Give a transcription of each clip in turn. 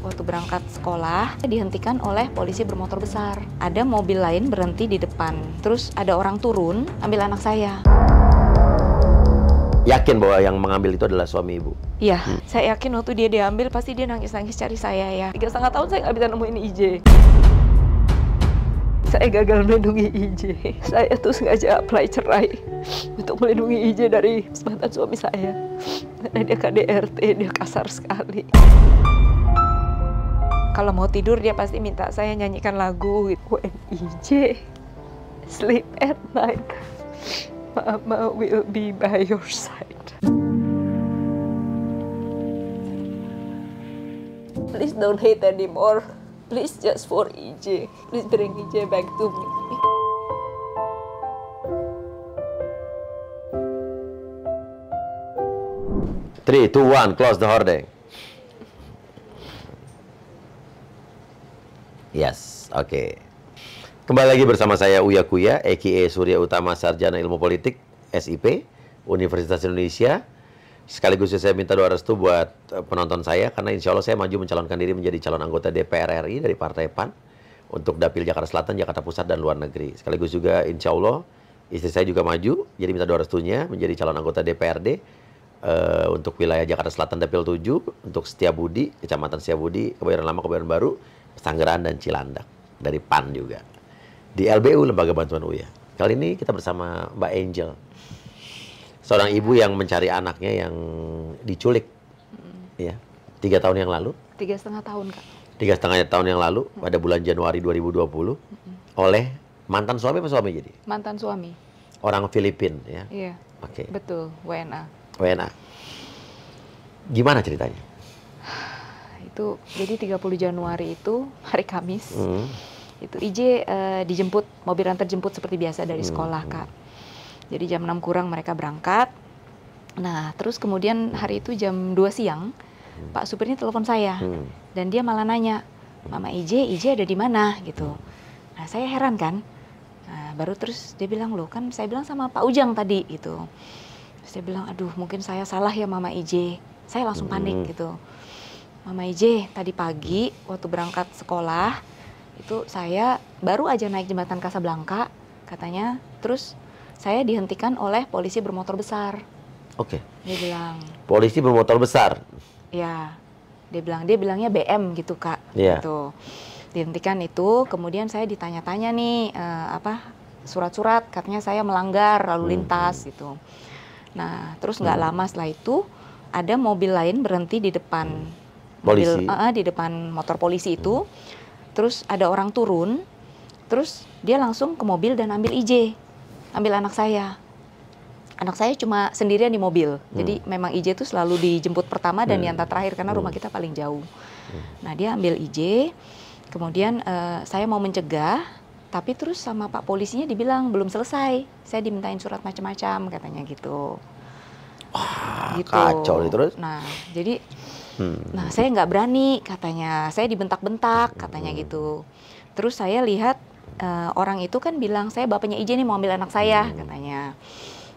waktu berangkat sekolah dihentikan oleh polisi bermotor besar. Ada mobil lain berhenti di depan. Terus ada orang turun ambil anak saya. Yakin bahwa yang mengambil itu adalah suami ibu? Iya, saya yakin waktu dia diambil pasti dia nangis-nangis cari saya ya. 3,5 tahun saya nggak bisa nemuin IJ. Saya gagal melindungi IJ. Saya tuh sengaja apply cerai untuk melindungi IJ dari mantan suami saya. Karena dia KDRT, dia kasar sekali. Kalau mau tidur dia pasti minta saya nyanyikan lagu When IJ sleep at night, Mama will be by your side. Please don't hate anymore. Please just for IJ. Please bring IJ back to me. 3, 2, 1, close the hordeng. Yes, oke. Kembali lagi bersama saya Uya Kuya, a.k.a. Surya Utama Sarjana Ilmu Politik, SIP, Universitas Indonesia. Sekaligus saya minta doa restu buat penonton saya, karena insya Allah saya maju mencalonkan diri menjadi calon anggota DPR RI dari Partai PAN untuk Dapil Jakarta Selatan, Jakarta Pusat, dan luar negeri. Sekaligus juga insya Allah istri saya juga maju, jadi minta doa restunya menjadi calon anggota DPRD untuk wilayah Jakarta Selatan Dapil 7, untuk Setiabudi, Kecamatan Setiabudi, Kebayoran Lama, Kebayoran Baru, Pesanggerahan, dan Cilandak. Dari PAN juga. Di LBU, Lembaga Bantuan UIA. Kali ini kita bersama Mbak Angel. Seorang ibu yang mencari anaknya yang diculik. Ya, 3 tahun yang lalu. 3,5 tahun, Kak. 3,5 tahun yang lalu, pada bulan Januari 2020. Oleh mantan suami apa suami jadi? Mantan suami. Orang Filipina, ya? Iya. Oke. Betul, WNA. WNA. Gimana ceritanya? Itu jadi 30 Januari itu hari Kamis. Itu IJ dijemput, mobil antar jemput seperti biasa dari sekolah, Kak. Jadi jam 6 kurang mereka berangkat. Nah, terus kemudian hari itu jam 2 siang, Pak supirnya telepon saya. Dan dia malah nanya, "Mama IJ ada di mana?" gitu. Nah, saya heran kan. Nah, baru terus dia bilang, "Loh, kan saya bilang sama Pak Ujang tadi," gitu. Terus dia bilang, "Aduh, mungkin saya salah ya Mama IJ." Saya langsung panik gitu. "Mama IJ, tadi pagi waktu berangkat sekolah, itu saya baru aja naik jembatan Kasablanka," katanya. Terus saya dihentikan oleh polisi bermotor besar. Oke. Dia bilang. Polisi bermotor besar? Ya, dia bilangnya BM gitu, Kak. Iya. Gitu. Dihentikan itu, kemudian saya ditanya-tanya nih, surat-surat, katanya saya melanggar lalu lintas gitu. Nah, terus nggak lama setelah itu, ada mobil lain berhenti di depan polisi. Di depan motor polisi itu. Terus ada orang turun, terus dia langsung ke mobil dan ambil IJ, ambil anak saya. Anak saya cuma sendirian di mobil, jadi memang IJ itu selalu dijemput pertama dan diantar terakhir karena rumah kita paling jauh. Nah, dia ambil IJ, kemudian saya mau mencegah, tapi terus sama Pak polisinya dibilang belum selesai, saya dimintain surat macam-macam katanya gitu. Wah, gitu. Kacau nih terus. Nah, jadi nah, saya nggak berani katanya, saya dibentak-bentak katanya gitu. Terus saya lihat orang itu kan bilang, "Saya bapaknya IJ nih mau ambil anak saya," katanya.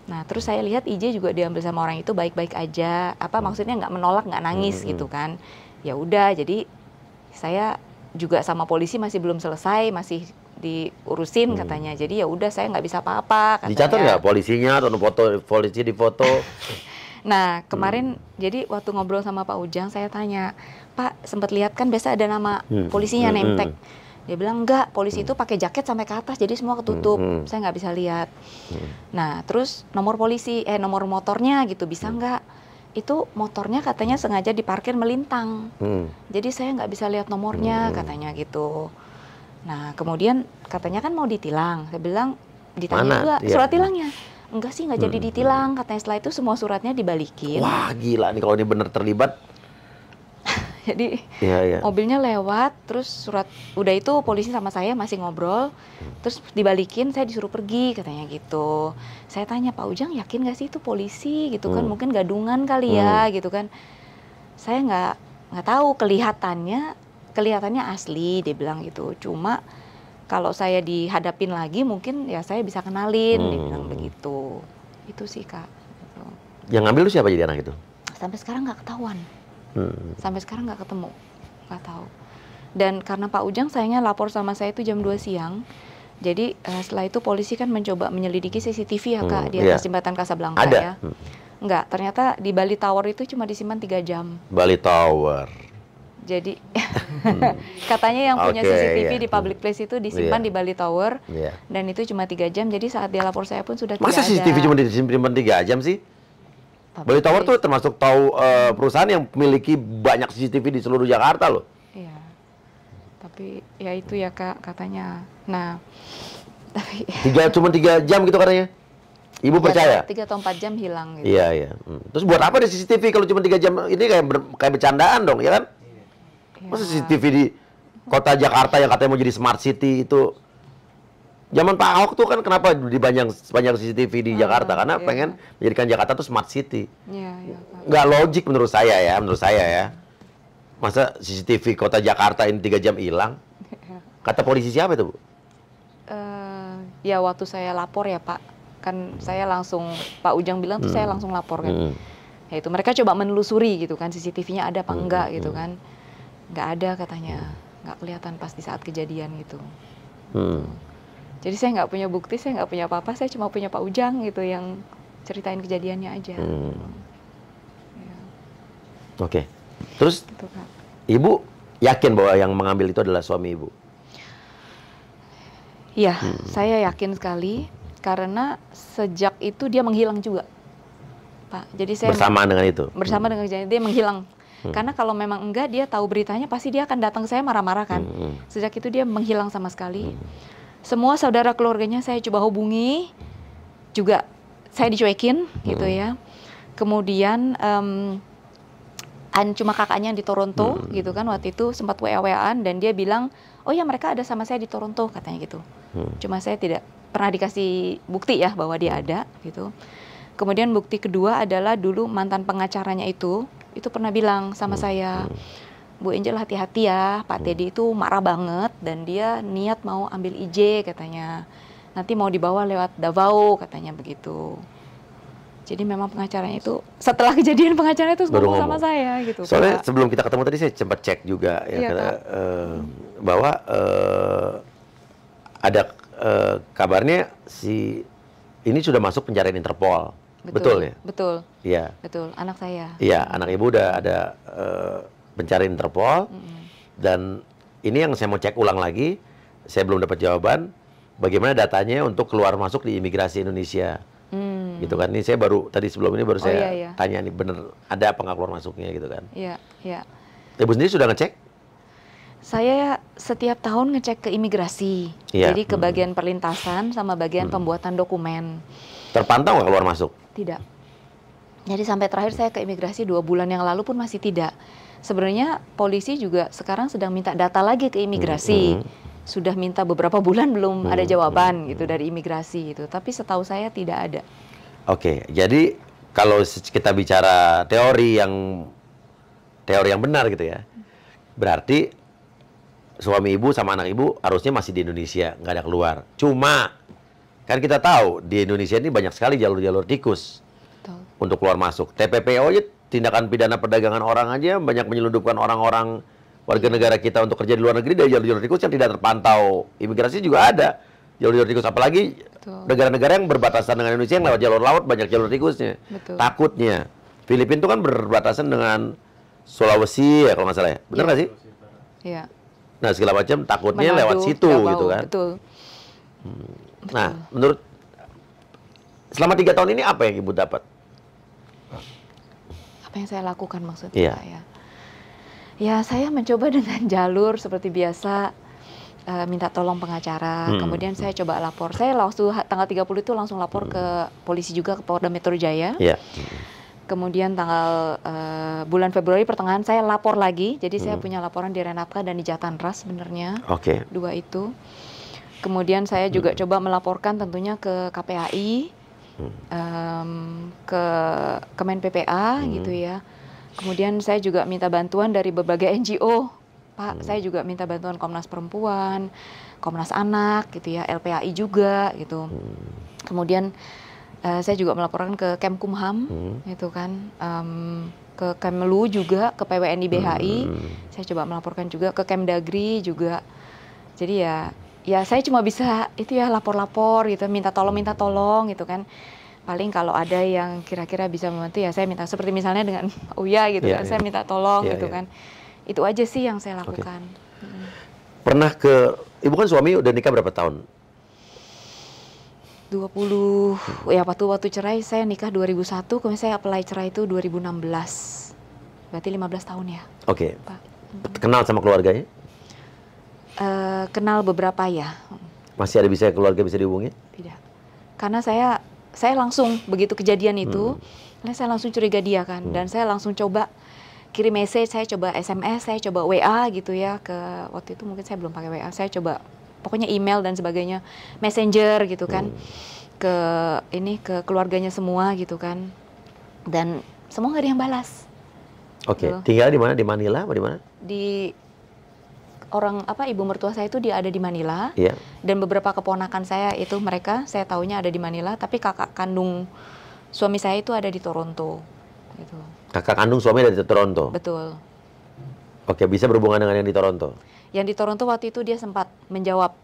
Nah, terus saya lihat IJ juga diambil sama orang itu baik-baik aja, maksudnya nggak menolak, nggak nangis gitu kan. Ya udah, jadi saya juga sama polisi masih belum selesai, masih diurusin katanya. Jadi ya udah, saya nggak bisa apa-apa katanya. Dicatat nggak polisinya atau polisi di foto? Nah, kemarin jadi waktu ngobrol sama Pak Ujang, saya tanya, "Pak, sempat lihat kan biasa ada nama polisinya name tag." Dia bilang, "Enggak, polisi itu pakai jaket sampai ke atas, jadi semua ketutup. Saya nggak bisa lihat." Nah, terus nomor nomor motornya gitu, bisa nggak? Itu motornya katanya sengaja diparkir melintang. Jadi saya nggak bisa lihat nomornya katanya gitu. Nah, kemudian katanya kan mau ditilang. Saya bilang, ditanya juga surat tilangnya. "Enggak sih, nggak jadi ditilang," katanya. Setelah itu semua suratnya dibalikin. Wah, gila nih kalau ini bener terlibat. Jadi ya. mobilnya lewat, terus udah itu polisi sama saya masih ngobrol, terus dibalikin, saya disuruh pergi katanya gitu. Saya tanya, "Pak Ujang yakin nggak sih itu polisi gitu kan, mungkin gadungan kali ya gitu kan." Saya nggak tahu, kelihatannya asli, dia bilang gitu. Cuma kalau saya dihadapin lagi mungkin ya saya bisa kenalin, dia bilang begitu. Itu sih, Kak. Gitu. Yang ngambil lu siapa jadi anak itu? Sampai sekarang nggak ketahuan. Sampai sekarang nggak ketemu. nggak tahu. Dan karena Pak Ujang sayangnya lapor sama saya itu jam 2 siang. Jadi setelah itu polisi kan mencoba menyelidiki CCTV ya Kak di atas jembatan Kasablanka ya. Enggak, ternyata di Bali Tower itu cuma disimpan 3 jam. Bali Tower. Jadi katanya yang punya CCTV di public place itu disimpan di Bali Tower dan itu cuma 3 jam. Jadi saat dia lapor saya pun sudah Masa tidak ada. CCTV cuma disimpan 3 jam sih? Bali Tower tuh termasuk perusahaan yang memiliki banyak CCTV di seluruh Jakarta loh. Iya. Tapi ya itu ya Kak katanya. Nah, tapi cuma 3 jam gitu katanya. Ibu percaya? 3 atau 4 jam hilang gitu. Iya, iya. Terus buat apa di CCTV kalau cuma 3 jam? Ini kayak bercandaan dong, ya kan? Masa CCTV di kota Jakarta yang katanya mau jadi smart city itu? Zaman Pak Ahok tuh kan kenapa di banyak CCTV di Jakarta? Karena pengen menjadikan Jakarta tuh smart city. Iya, Kak. Nggak logik menurut saya ya. Masa CCTV kota Jakarta ini 3 jam hilang? Kata polisi siapa itu, Bu? Ya waktu saya lapor ya Pak, kan saya langsung, Pak Ujang bilang tuh saya langsung lapor kan. Ya itu mereka coba menelusuri gitu kan, CCTV-nya ada apa enggak gitu kan. Nggak ada katanya, nggak kelihatan pas di saat kejadian gitu. Jadi saya nggak punya bukti, saya nggak punya apa-apa, saya cuma punya Pak Ujang gitu yang ceritain kejadiannya aja. Ya. Oke, terus Gitu, Kak. Ibu yakin bahwa yang mengambil itu adalah suami Ibu? Iya, saya yakin sekali karena sejak itu dia menghilang juga, Pak. Jadi saya bersamaan dengan itu. Bersama dengan kejadian dia menghilang. Karena kalau memang enggak dia tahu beritanya pasti dia akan datang ke saya marah-marah kan. Sejak itu dia menghilang sama sekali. Semua saudara keluarganya saya coba hubungi, juga saya dicuekin gitu ya. Kemudian cuma kakaknya di Toronto gitu kan waktu itu sempat WA-WA-an dan dia bilang, oh ya mereka ada sama saya di Toronto katanya gitu. Cuma saya tidak pernah dikasih bukti ya bahwa dia ada gitu. Kemudian bukti kedua adalah dulu mantan pengacaranya itu pernah bilang sama saya, Bu Angel hati-hati ya, Pak Teddy itu marah banget dan dia niat mau ambil IJ katanya. Nanti mau dibawa lewat Davao katanya begitu. Jadi memang pengacaranya itu setelah kejadian pengacaranya itu ngomong sama saya gitu. Soalnya Pak. sebelum kita ketemu tadi saya sempat cek juga ya, bahwa ada kabarnya si ini sudah masuk pencarian Interpol. Betul ya? Betul. Iya. Betul, anak saya. Iya, anak Ibu udah ada pencarian Interpol. Dan ini yang saya mau cek ulang lagi, saya belum dapat jawaban bagaimana datanya untuk keluar masuk di imigrasi Indonesia. Gitu kan, ini saya baru tadi sebelum ini baru saya tanya nih bener ada apa nggak keluar masuknya gitu kan. Iya, iya. Ibu sendiri sudah ngecek? Saya setiap tahun ngecek ke imigrasi, jadi ke bagian perlintasan sama bagian pembuatan dokumen. Terpantau nggak keluar masuk? Tidak. Jadi sampai terakhir saya ke imigrasi 2 bulan yang lalu pun masih tidak. Sebenarnya polisi juga sekarang sedang minta data lagi ke imigrasi. Sudah minta beberapa bulan belum ada jawaban gitu dari imigrasi itu. Tapi setahu saya tidak ada. Oke, jadi kalau kita bicara teori yang benar gitu ya, berarti suami Ibu sama anak Ibu harusnya masih di Indonesia, nggak ada keluar. Cuma kan kita tahu di Indonesia ini banyak sekali jalur-jalur tikus. Betul. Untuk keluar masuk. TPPO aja, tindakan pidana perdagangan orang aja banyak menyelundupkan orang-orang warga negara kita untuk kerja di luar negeri dari jalur-jalur tikus yang tidak terpantau. Imigrasi juga ada jalur-jalur tikus, apalagi negara-negara yang berbatasan dengan Indonesia yang lewat jalur laut banyak jalur tikusnya. Betul. Takutnya Filipina itu kan berbatasan dengan Sulawesi ya kalau nggak salah ya, benar nggak sih? Iya. Nah segala macam takutnya Manado, lewat situ Davao, gitu kan. Betul. Nah menurut selama 3 tahun ini apa yang Ibu dapat? Apa yang saya lakukan maksudnya Iya. Pak, ya? Ya saya mencoba dengan jalur seperti biasa, minta tolong pengacara, kemudian saya coba lapor. Saya waktu tanggal 30 itu langsung lapor ke polisi juga, ke Polda Metro Jaya. Iya. Kemudian tanggal bulan Februari pertengahan saya lapor lagi. Jadi saya punya laporan di Renapka dan di Jatanras sebenarnya. Oke. 2 itu. Kemudian saya juga coba melaporkan tentunya ke KPAI, ke Kemen PPA gitu ya. Kemudian saya juga minta bantuan dari berbagai NGO. Pak, saya juga minta bantuan Komnas Perempuan, Komnas Anak gitu ya, LPAI juga gitu. Kemudian saya juga melaporkan ke Kemkumham gitu kan. ke Kemlu juga, ke PWNI BHI. Saya coba melaporkan juga ke Kemdagri juga. Jadi ya saya cuma bisa itu ya lapor-lapor gitu, minta tolong gitu kan. Paling kalau ada yang kira-kira bisa membantu ya saya minta, seperti misalnya dengan Uya gitu kan, saya minta tolong gitu kan. Itu aja sih yang saya lakukan. Pernah Ibu kan suami udah nikah berapa tahun? 20, ya waktu cerai saya nikah 2001, kemudian saya apply cerai itu 2016. Berarti 15 tahun ya. Oke. Kenal sama keluarganya? Kenal beberapa ya. Masih ada keluarga bisa dihubungi? Tidak. Karena saya langsung begitu kejadian itu, saya langsung curiga dia kan, dan saya langsung coba kirim message, saya coba SMS, saya coba WA gitu ya, waktu itu mungkin saya belum pakai WA, saya coba pokoknya email dan sebagainya, messenger gitu kan, ke keluarganya semua gitu kan, dan semua nggak ada yang balas. Oke. Tinggal di mana? Di Manila apa di mana? Ibu mertua saya itu dia ada di Manila, dan beberapa keponakan saya itu saya taunya ada di Manila, tapi kakak kandung suami saya itu ada di Toronto gitu. Kakak kandung suami ada di Toronto? Betul. Oke, bisa berhubungan dengan yang di Toronto? Yang di Toronto waktu itu dia sempat menjawab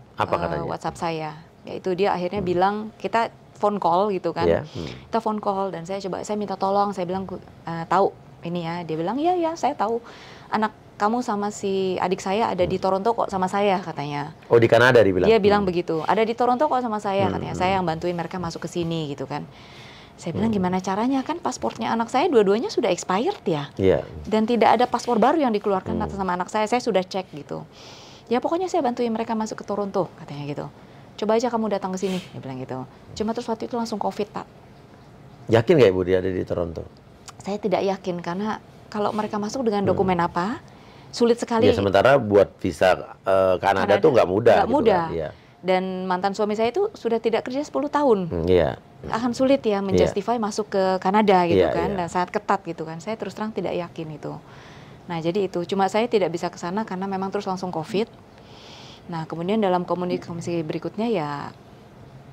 WhatsApp saya. Yaitu dia akhirnya bilang, kita phone call gitu kan. Kita phone call dan saya minta tolong, saya bilang tahu ini ya. Dia bilang, iya saya tahu. Anak kamu sama si adik saya ada di Toronto kok sama saya katanya. Oh, di Kanada dibilang? Dia bilang begitu. Ada di Toronto kok sama saya katanya. Saya yang bantuin mereka masuk ke sini gitu kan. Saya bilang gimana caranya, kan pasportnya anak saya dua-duanya sudah expired ya. Dan tidak ada paspor baru yang dikeluarkan atas nama anak saya sudah cek gitu. Ya pokoknya saya bantuin mereka masuk ke Toronto katanya gitu. Coba aja kamu datang ke sini, dia bilang gitu. Cuma terus waktu itu langsung COVID, Pak. Yakin nggak Ibu dia ada di Toronto? Saya tidak yakin karena kalau mereka masuk dengan dokumen apa, sulit sekali. Ya sementara buat visa Kanada tuh nggak mudah. Nggak mudah. Kan? Dan mantan suami saya itu sudah tidak kerja 10 tahun. Akan sulit ya menjustify masuk ke Kanada gitu kan, dan sangat ketat gitu kan. Saya terus terang tidak yakin itu. Nah jadi itu, cuma saya tidak bisa ke sana karena memang terus langsung COVID. Nah kemudian dalam komunikasi berikutnya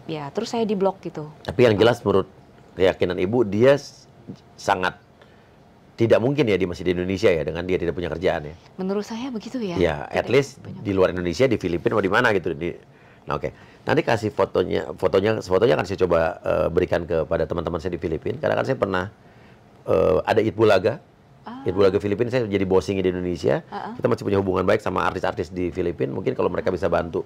ya terus saya diblok gitu. Tapi yang jelas menurut keyakinan Ibu, dia sangat tidak mungkin ya dia masih di Indonesia ya dengan dia tidak punya kerjaan ya. Menurut saya begitu ya. Ya, at least di luar Indonesia, di Filipina atau di mana gitu. Nah, oke. Nanti kasih fotonya akan saya coba berikan kepada teman-teman saya di Filipina. Karena kan saya pernah ada Itbulaga. Itbulaga Filipina, saya jadi bossing di Indonesia. Kita masih punya hubungan baik sama artis-artis di Filipina. Mungkin kalau mereka bisa bantu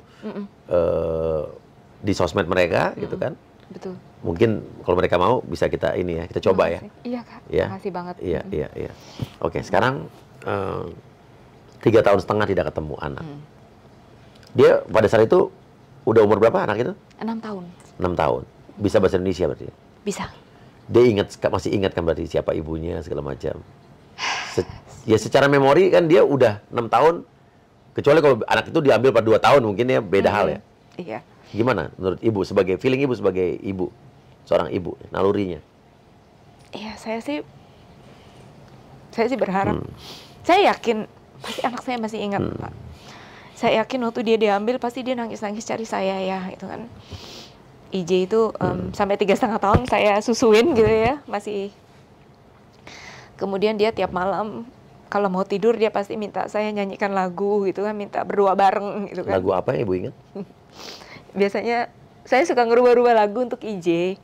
di sosmed mereka gitu kan. Betul. Mungkin kalau mereka mau bisa kita coba ya. Iya Kak, makasih banget. Iya. Oke, sekarang 3 tahun setengah tidak ketemu anak. Dia pada saat itu udah umur berapa anak itu? 6 tahun. 6 tahun. Bisa bahasa Indonesia berarti? Bisa. Dia masih ingat kan berarti siapa ibunya segala macam. Ya secara memori kan dia udah 6 tahun. Kecuali kalau anak itu diambil pada 2 tahun mungkin ya beda hal ya. Iya. Gimana menurut Ibu feeling Ibu sebagai ibu, seorang ibu, nalurinya? Iya, saya sih berharap. Saya yakin pasti anak saya masih ingat, Pak. Saya yakin waktu dia diambil pasti dia nangis-nangis cari saya ya, itu kan. IJ itu sampai 3,5 tahun saya susuin gitu ya, masih. Kemudian dia tiap malam kalau mau tidur dia pasti minta saya nyanyikan lagu gitu kan, minta berdoa bareng gitu kan. Lagu apa yang Ibu ingat? Biasanya saya suka ngerubah-rubah lagu untuk IJ.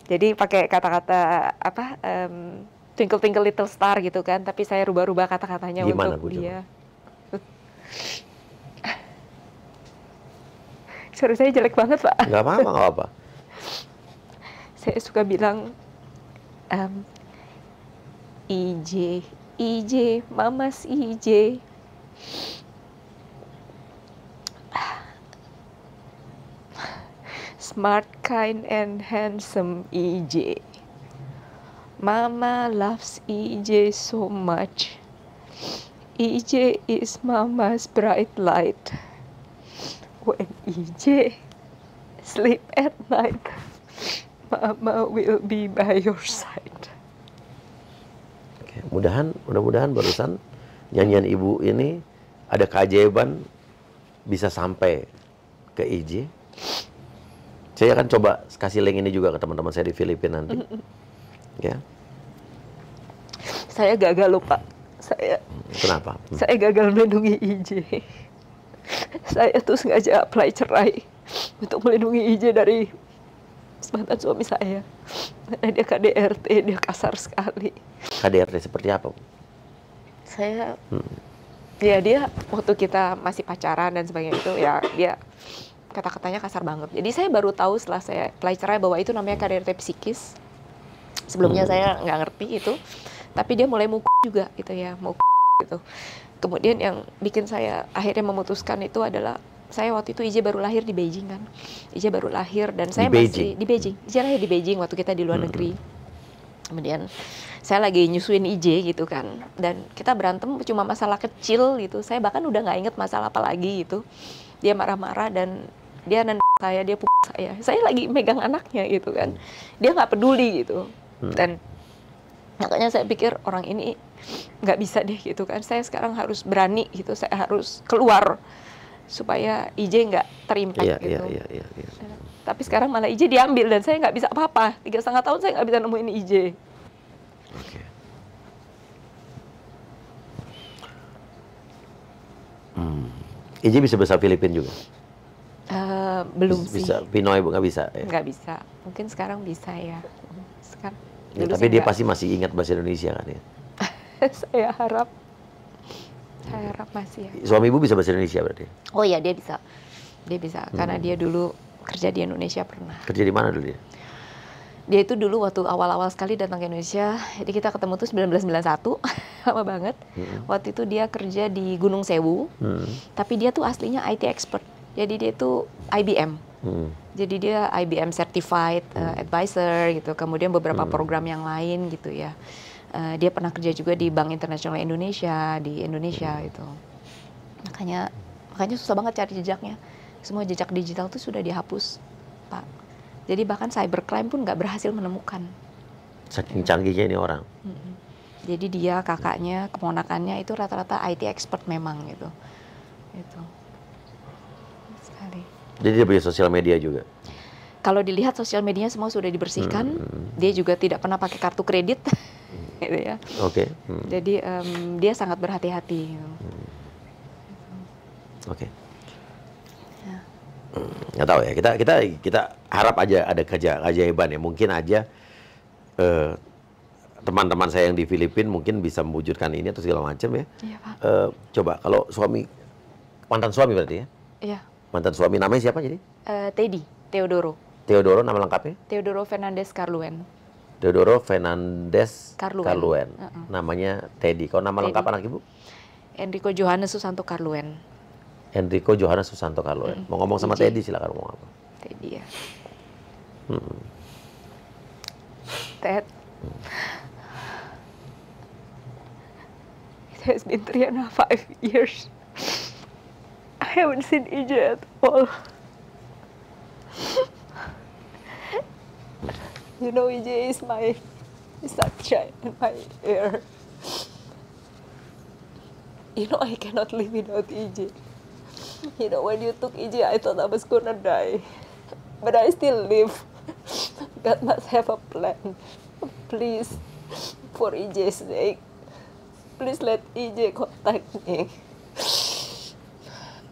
Jadi pakai kata-kata Twinkle Twinkle Little Star gitu kan, tapi saya rubah-rubah kata-katanya untuk dia. Suara saya jelek banget, Pak. Nggak apa-apa. Saya suka bilang IJ, Mamas IJ. Smart, kind, and handsome EJ. Mama loves EJ so much. EJ is Mama's bright light. When EJ sleep at night, Mama will be by your side. Oke, mudah-mudahan barusan nyanyian Ibu ini ada keajaiban bisa sampai ke EJ. Saya akan coba kasih link ini juga ke teman-teman saya di Filipina nanti. Ya. Saya gagal loh Pak. Kenapa? Saya gagal melindungi IJ. Saya tuh sengaja apply cerai untuk melindungi IJ dari mantan suami saya. Karena dia KDRT, dia kasar sekali. KDRT seperti apa? Saya, ya dia waktu kita masih pacaran dan sebagainya itu ya dia kata-katanya kasar banget. Jadi saya baru tahu setelah saya apply cerai bahwa itu namanya KDRT psikis. Sebelumnya saya nggak ngerti itu, tapi dia mulai mukul juga gitu ya, mukul gitu. Kemudian yang bikin saya akhirnya memutuskan itu adalah saya waktu itu IJ baru lahir di Beijing kan. IJ baru lahir dan saya masih di Beijing. IJ lahir di Beijing waktu kita di luar negeri. Kemudian saya lagi nyusuin IJ gitu kan. Dan kita berantem cuma masalah kecil gitu. Saya bahkan udah nggak inget masalah apa lagi gitu. Dia marah-marah dan dia nendang saya, dia pukul saya. Saya lagi megang anaknya gitu kan. Dia nggak peduli gitu. Dan makanya saya pikir orang ini nggak bisa deh gitu kan. Saya sekarang harus berani gitu. Saya harus keluar supaya IJ nggak terimpact gitu. Iya. Tapi sekarang malah IJ diambil dan saya nggak bisa apa-apa. 3,5 tahun saya nggak bisa nemuin IJ. Oke. IJ bisa bahasa Filipin juga? Belum sih. Bisa Pinoy nggak bisa? Ya? Nggak bisa. Mungkin sekarang bisa ya. Sekarang. Ya, tapi dia pasti masih ingat bahasa Indonesia kan ya? Saya harap masih ya. Suami ibu bisa bahasa Indonesia berarti? Oh iya dia bisa. Dia bisa karena dia dulu kerja di Indonesia pernah. Kerja di mana dulu dia? Dia itu dulu waktu awal-awal sekali datang ke Indonesia, jadi kita ketemu tuh 1991, lama banget. Waktu itu dia kerja di Gunung Sewu, tapi dia tuh aslinya IT expert. Jadi dia tuh IBM. Jadi dia IBM certified advisor gitu. Kemudian beberapa program yang lain gitu ya. Dia pernah kerja juga di Bank Internasional Indonesia di Indonesia itu. Makanya susah banget cari jejaknya. Semua jejak digital tuh sudah dihapus, Pak. Jadi bahkan cybercrime pun nggak berhasil menemukan. Saking canggihnya ini orang. Jadi dia, kakaknya, keponakannya itu rata-rata IT expert memang gitu. Itu. Sekali. Jadi dia punya sosial media juga? Kalau dilihat sosial medianya semua sudah dibersihkan. Dia juga tidak pernah pakai kartu kredit. Gitu ya. Oke. Jadi dia sangat berhati-hati. Oke. Nggak tahu ya, kita harap aja ada keajaiban ya. Mungkin aja teman-teman saya yang di Filipina mungkin bisa mewujudkan ini atau segala macam ya. Iya, Pak. Coba kalau mantan suami berarti ya? Iya. Mantan suami namanya siapa jadi? Teodoro. Teodoro nama lengkapnya? Teodoro Fernandez Carluen. Teodoro Fernandez Carluen. Namanya Teddy. Kalau nama lengkap anak ibu? Enrico Johannes Susanto Carluen. Enrico Johannes Susanto Carluen. Mau ngomong sama Teddy silakan ngomong apa? Teddy ya. Ted. It has been 3.5 years. I haven't seen EJ at all. You know, EJ is my sunshine and my air. You know, I cannot live without EJ. You know, when you took EJ, I thought I was gonna die. But I still live. God must have a plan. Please, for EJ's sake, please let EJ contact me.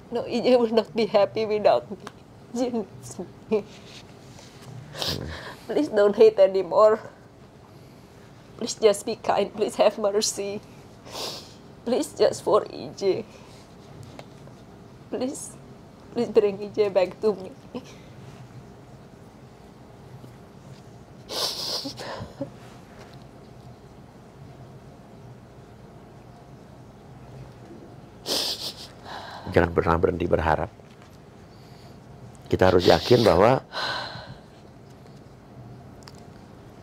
No, EJ will not be happy without me. EJ needs me. Please don't hate anymore. Please just be kind. Please have mercy. Please just for EJ. Please bring EJ back to me. Jangan pernah berhenti berharap. Kita harus yakin bahwa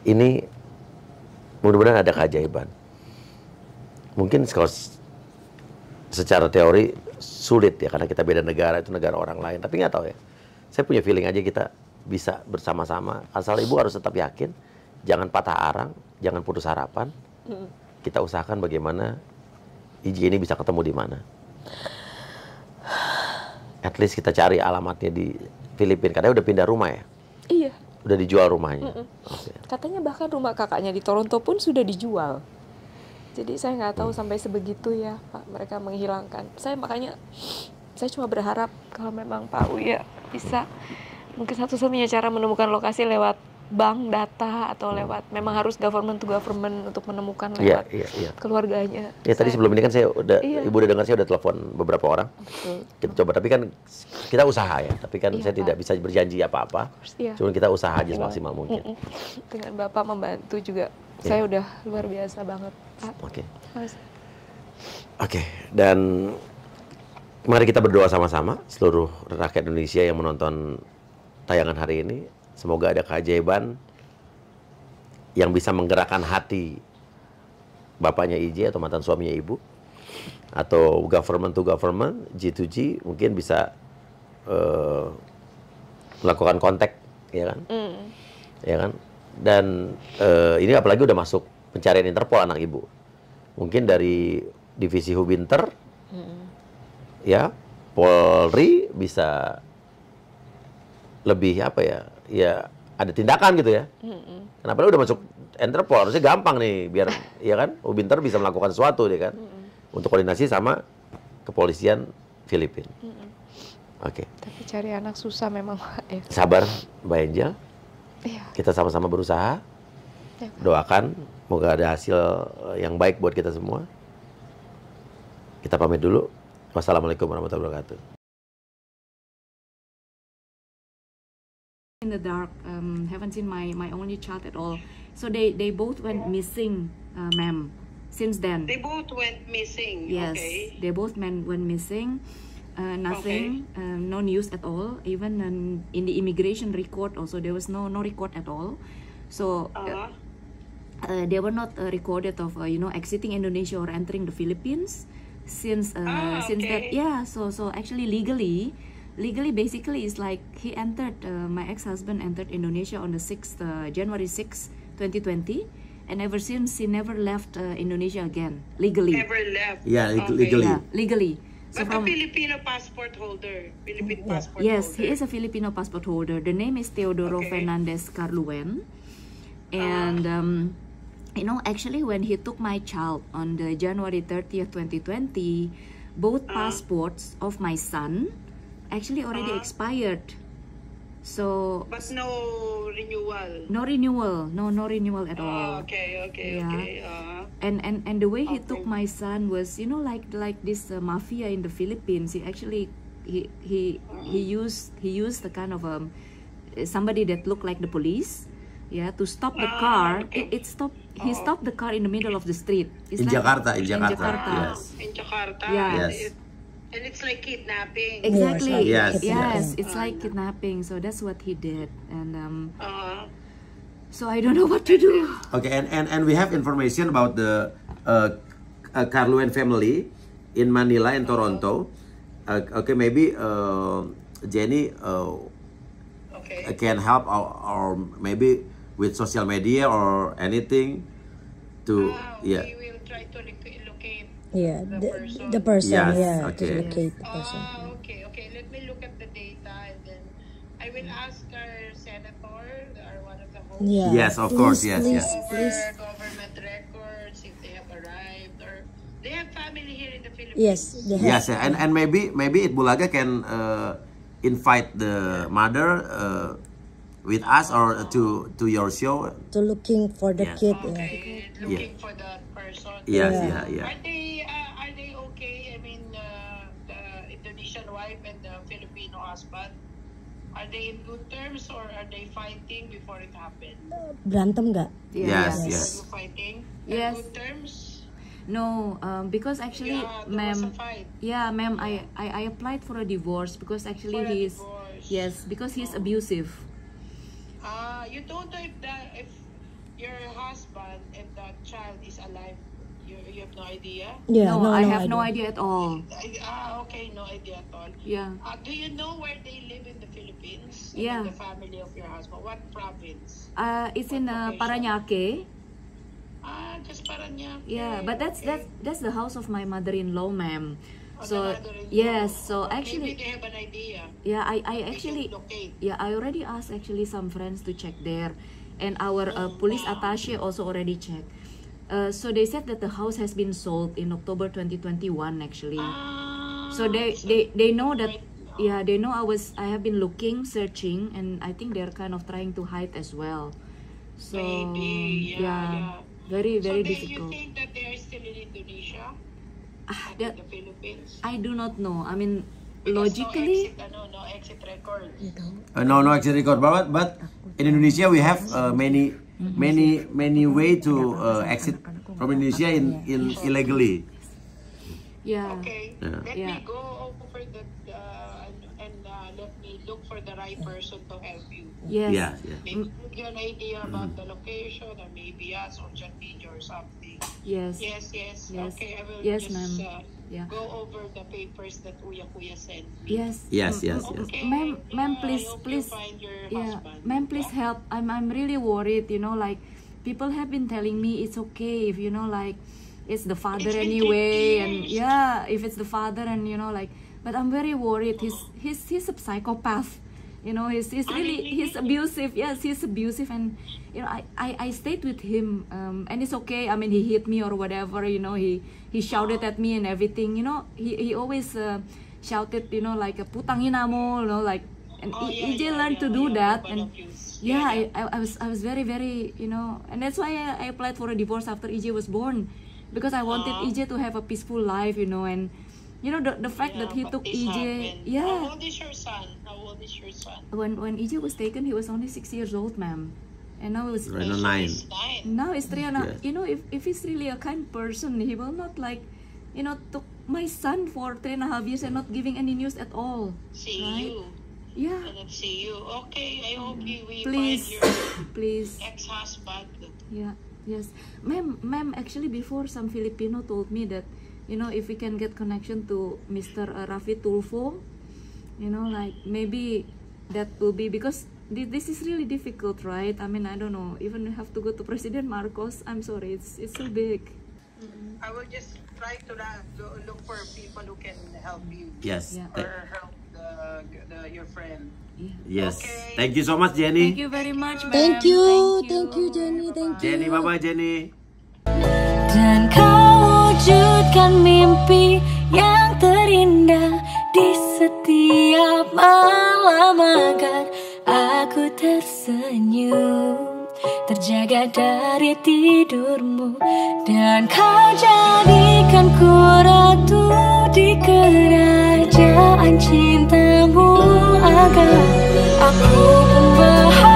ini mudah-mudahan ada keajaiban. Mungkin kalau secara teori sulit ya, karena kita beda negara, itu negara orang lain. Tapi nggak tahu ya. Saya punya feeling aja kita bisa bersama-sama. Asal ibu harus tetap yakin, jangan patah arang, jangan putus harapan. Kita usahakan bagaimana IJ ini bisa ketemu di mana. At least kita cari alamatnya di Filipina. Katanya udah pindah rumah ya? Iya. Udah dijual rumahnya? Okay. Katanya bahkan rumah kakaknya di Toronto pun sudah dijual. Jadi saya nggak tahu sampai sebegitu ya Pak mereka menghilangkan. Makanya saya cuma berharap kalau memang Pak Uya bisa mungkin satu-satunya cara menemukan lokasi lewat bank data atau lewat memang harus government to government untuk menemukan lewat keluarganya. Ya tadi sebelum ini kan saya udah Ibu udah dengar saya udah telepon beberapa orang. Betul. Kita coba tapi kan kita usaha ya. Tapi kan saya tidak bisa berjanji apa-apa. Cuma kita usaha aja semaksimal mungkin. Dengan Bapak membantu juga saya udah luar biasa banget Pak. Oke. Dan mari kita berdoa sama-sama seluruh rakyat Indonesia yang menonton tayangan hari ini. Semoga ada keajaiban yang bisa menggerakkan hati bapaknya IJ atau mantan suaminya Ibu, atau government to government, G to G, mungkin bisa melakukan kontak, ya kan? Ya kan? Dan ini apalagi udah masuk pencarian Interpol anak Ibu. Mungkin dari divisi Hubinter, ya Polri bisa lebih apa ya ada tindakan gitu ya. Kenapa udah masuk Interpol harusnya gampang nih biar ya kan Hubinter bisa melakukan sesuatu deh kan untuk koordinasi sama kepolisian Filipina. Oke. Tapi cari anak susah memang Pak. Sabar Mbak Angel. Kita sama-sama berusaha. Doakan semoga ada hasil yang baik buat kita semua. Kita pamit dulu. Wassalamualaikum warahmatullahi wabarakatuh. In the dark, haven't seen my only child at all. So they both went missing, ma'am. Since then. They both went missing. Yes, Okay. they both went missing. Nothing, no news at all. Even in the immigration record, also there was no record at all. So they were not recorded of exiting Indonesia or entering the Philippines. Since that, yeah. So actually legally basically it's like he entered, my ex-husband entered Indonesia on the 6th January 6, 2020, and ever since he never left Indonesia again legally. Never left. Yeah, legally. Yeah, legally. So But a Filipino passport holder. Philippine passport yes, holder. he is a Filipino passport holder. The name is Teodoro Fernandez Carluen, and actually when he took my child on the January 30th, 2020, both passports of my son actually already expired. So But no renewal. no renewal at all. Okay. And the way he took my son was like this mafia in the Philippines. He actually he used the kind of somebody that looked like the police, to stop the car. He stopped the car in the middle of the street. It's In Jakarta. Yes. In Jakarta. Yeah. Yes. And it's like kidnapping. Exactly. Yes. It's like kidnapping. So that's what he did, and so I don't know what to do. Okay, and we have information about the Carluen family in Manila and Toronto. Okay, maybe Jenny can help or maybe with social media or anything to We will try to locate the person, Yes, to okay. locate the person. Okay. Let me look at the data and then I will ask our senator, or one of the hosts, Yeah. Yes, of course, yes. Please. government records, if they have arrived, or they have family here in the Philippines. Yes, they have. Yes, and maybe Itbulaga can invite the mother with us or to your show. To looking for the Yes. kid. Okay, looking for that person. Yes, Yeah. Are they okay? I mean, the Indonesian wife and the Filipino husband, are they in good terms or are they fighting before it happened? Berantem nggak? Yes. Are you fighting? Yes. Good terms? No, because actually, there was ma'am. a fight. Yeah, ma'am. I applied for a divorce because actually For a he is. divorce. Yes, because he's abusive. You don't know if your husband and the child is alive. You have no idea? Yeah, No, I have no idea. idea at all. Okay, no idea at all. Yeah. Do you know where they live in the Philippines? Yeah. The family of your husband. What province? It's in Parañaque. Just Parañaque. Yeah, but that's the house of my mother-in-law, ma'am. Oh, So the mother-in-law. yes, so Maybe actually, they have an idea. yeah, I They actually, can locate. yeah, I already asked actually some friends to check there, and our police attaché also already checked. So they said that the house has been sold in October 2021 actually. So they know that, yeah, they know I have been looking, searching, and I think they're kind of trying to hide as well. So Maybe, yeah. very So difficult. you think that they are still in Indonesia? Not That in the Philippines? I do not know. I mean, Because logically, no exit record. No exit record, but in Indonesia we have many way to exit from Indonesia in illegally. yeah. Okay, Yeah. let Yeah. me go over that and let me look for the right person to help you. Yes. Yeah. Maybe give you an idea about the location, or maybe social media or something. Yes. Yes. Yes. Okay, I will Yes, just ma'am. Yeah. go over the papers that Uya sent me. Yes. Yes. Okay. Ma'am, please, I hope please. you find your Yeah, husband. ma'am, please Yeah. help. I'm really worried. Like people have been telling me it's okay if like it's the father It's been anyway, 50 and years. yeah, if it's the father, and like. But I'm very worried. He's a psychopath. He's really he's abusive. Yes, he's abusive, and I stayed with him, and it's okay. I mean, he hit me or whatever. He shouted at me and everything. He always shouted. Like a putang ina mo. Like, and EJ learned to do that, and yeah, I was very and that's why I applied for a divorce after EJ was born, because I wanted EJ to have a peaceful life. And the fact that he but took this EJ, happened. yeah. How old is your son? When EJ was taken, he was only 6 years old, ma'am, and now he's Right now 9. He's 9. now he's 3 and a. Yes. If he's really a kind person, he will not took my son for 3.5 years and not giving any news at all. See Right? you. Yeah, Let's see you. Okay, I hope we please, find your please. ex-husband. Yeah, yes, ma'am. Actually, before some Filipino told me that, if we can get connection to Mr. Rafi Tulfo, like maybe that will be, because this is really difficult, right? I mean, I don't know. Even have to go to President Marcos. I'm sorry, it's so big. I will just try to look for people who can help you. Yes. Yeah. Or help your friend. Yeah. Yes. Okay. Thank you so much, Jenny. Thank you very much, ma'am. Thank you, Jenny. Thank you. Jenny, bye-bye, Jenny. Dan kau wujudkan mimpi yang terindah di setiap malam agar aku tersenyum, terjaga dari tidurmu. Dan kau jadikan ku ratu di kerajaan cintamu agar aku pun bahagia.